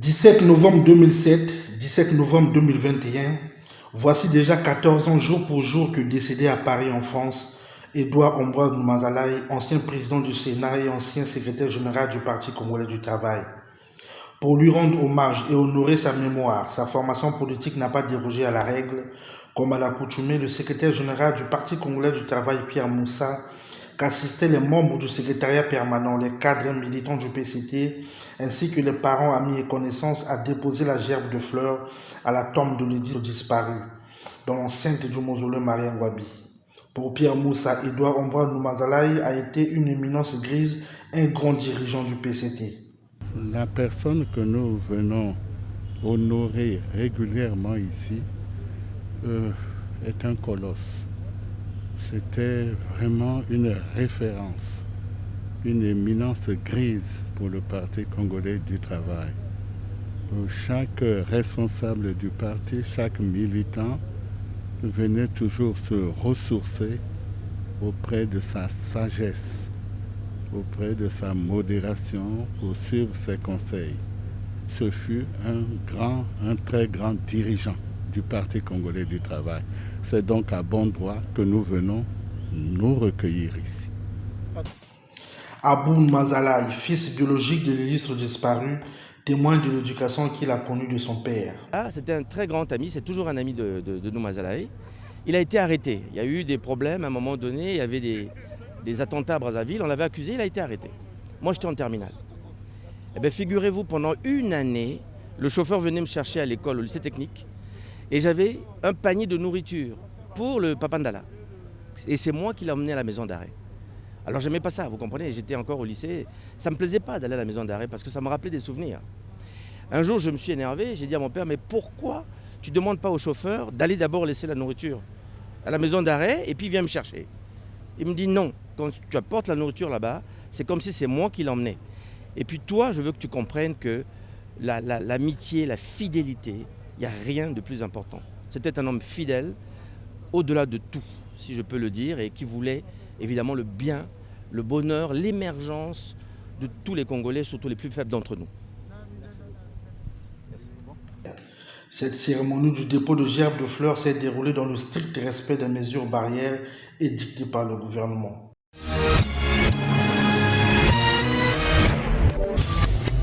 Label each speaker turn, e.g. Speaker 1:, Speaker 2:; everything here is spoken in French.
Speaker 1: 17 novembre 2007, 17 novembre 2021, voici déjà 14 ans jour pour jour que décédé à Paris en France, Edouard Ambroise Noumazalaye, ancien président du Sénat et ancien secrétaire général du Parti congolais du travail. Pour lui rendre hommage et honorer sa mémoire, sa formation politique n'a pas dérogé à la règle. Comme à l'accoutumée, le secrétaire général du Parti congolais du travail, Pierre Moussa, qu'assistaient les membres du secrétariat permanent, les cadres militants du PCT, ainsi que les parents, amis et connaissances, a déposé la gerbe de fleurs à la tombe de l'édile disparu, dans l'enceinte du mausolée Marien Ngouabi. Pour Pierre Moussa, Edouard Ambroise Noumazalaye a été une éminence grise, un grand dirigeant du PCT.
Speaker 2: La personne que nous venons honorer régulièrement ici est un colosse. C'était vraiment une référence, une éminence grise pour le Parti congolais du travail. Chaque responsable du parti, chaque militant venait toujours se ressourcer auprès de sa sagesse, auprès de sa modération pour suivre ses conseils. Ce fut un très grand dirigeant du Parti congolais du travail. C'est donc à bon droit que nous venons nous recueillir ici.
Speaker 1: Abou Noumazalaye, fils biologique de l'illustre disparu, témoin de l'éducation qu'il a connue de son père.
Speaker 3: C'était un très grand ami, c'est toujours un ami de Noumazalaye. Il a été arrêté. Il y a eu des problèmes à un moment donné, il y avait des attentats à Brazzaville, on l'avait accusé, il a été arrêté. Moi j'étais en terminale. Eh bien, figurez-vous, pendant une année, le chauffeur venait me chercher à l'école, au lycée technique, et j'avais un panier de nourriture pour le Papandala. Et c'est moi qui l'ai emmené à la maison d'arrêt. Alors j'aimais pas ça, vous comprenez, j'étais encore au lycée. Ça ne me plaisait pas d'aller à la maison d'arrêt parce que ça me rappelait des souvenirs. Un jour, je me suis énervé, j'ai dit à mon père, mais pourquoi tu ne demandes pas au chauffeur d'aller d'abord laisser la nourriture à la maison d'arrêt et puis viens me chercher? Il me dit non, quand tu apportes la nourriture là-bas, c'est comme si c'est moi qui l'emmenais. Et puis toi, je veux que tu comprennes que l'amitié, la fidélité, il n'y a rien de plus important. C'était un homme fidèle, au-delà de tout, si je peux le dire, et qui voulait évidemment le bien, le bonheur, l'émergence de tous les Congolais, surtout les plus faibles d'entre nous.
Speaker 1: Cette cérémonie du dépôt de gerbe de fleurs s'est déroulée dans le strict respect des mesures barrières édictées par le gouvernement.